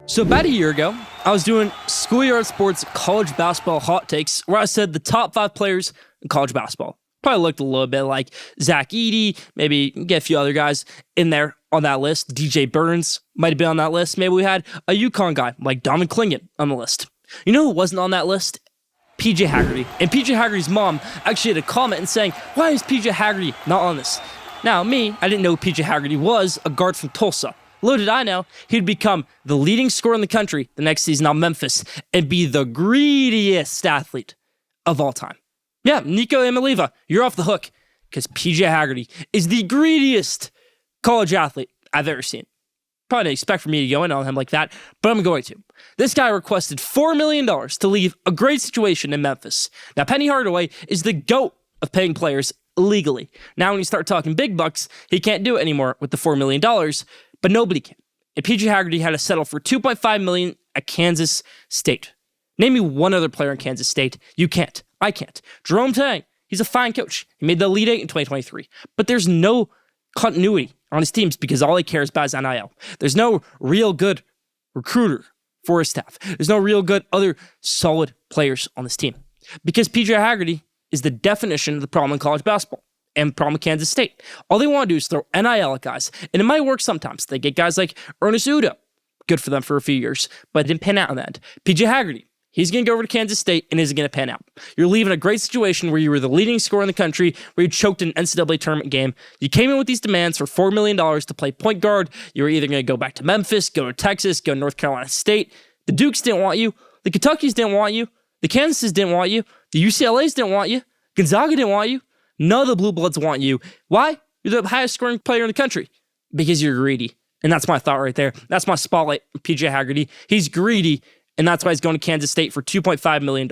So about a year ago, I was doing Schoolyard Sports college basketball hot takes where I said the top 5 players in college basketball. Probably looked a little bit like Zach Edey, maybe get a few other guys in there on that list. DJ Burns might have been on that list. Maybe we had a UConn guy like Donovan Clingan on the list. You know who wasn't on that list? PJ Haggerty. And PJ Haggerty's mom actually had a comment and saying, why is PJ Haggerty not on this? Now, me, I didn't know who PJ Haggerty was, a guard from Tulsa. Little did I know, he'd become the leading scorer in the country the next season on Memphis and be the greediest athlete of all time. Yeah, Nico Emiliva, you're off the hook because PJ Haggerty is the greediest college athlete I've ever seen. Probably didn't expect for me to go in on him like that, but I'm going to. This guy requested $4 million to leave a great situation in Memphis. Now, Penny Hardaway is the GOAT of paying players illegally. Now, when you start talking big bucks, he can't do it anymore with the $4 million, but nobody can. And PJ Haggerty had to settle for $2.5 million at Kansas State. Name me one other player in Kansas State. You can't. I can't. Jerome Tang, he's a fine coach. He made the Elite Eight in 2023. But there's no continuity on his teams because all he cares about is NIL. There's no real good recruiter for his staff. There's no real good other solid players on this team. Because PJ Haggerty is the definition of the problem in college basketball and the problem with Kansas State. All they want to do is throw NIL at guys. And it might work sometimes. They get guys like Ernest Uda. Good for them for a few years, but it didn't pan out in the end. PJ Haggerty. He's going to go over to Kansas State and isn't going to pan out. You're leaving a great situation where you were the leading scorer in the country, where you choked an NCAA tournament game. You came in with these demands for $4 million to play point guard. You were either going to go back to Memphis, go to Texas, go to North Carolina State. The Dukes didn't want you. The Kentuckys didn't want you. The Kansases didn't want you. The UCLAs didn't want you. Gonzaga didn't want you. None of the Blue Bloods want you. Why? You're the highest scoring player in the country. Because you're greedy. And that's my thought right there. That's my spotlight on PJ Haggerty. He's greedy. And that's why he's going to Kansas State for $2.5 million.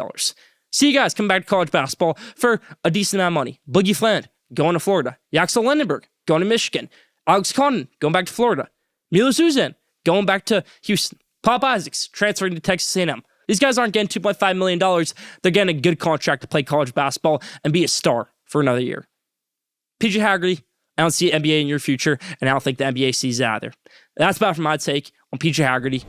See you guys come back to college basketball for a decent amount of money. Boogie Fland going to Florida. Yaxel Lendenberg going to Michigan. Alex Condon going back to Florida. Milo Suzan going back to Houston. Pop Isaacs transferring to Texas A&M. These guys aren't getting $2.5 million. They're getting a good contract to play college basketball and be a star for another year. PJ Haggerty, I don't see NBA in your future, and I don't think the NBA sees it either. That's about from my take on PJ Haggerty.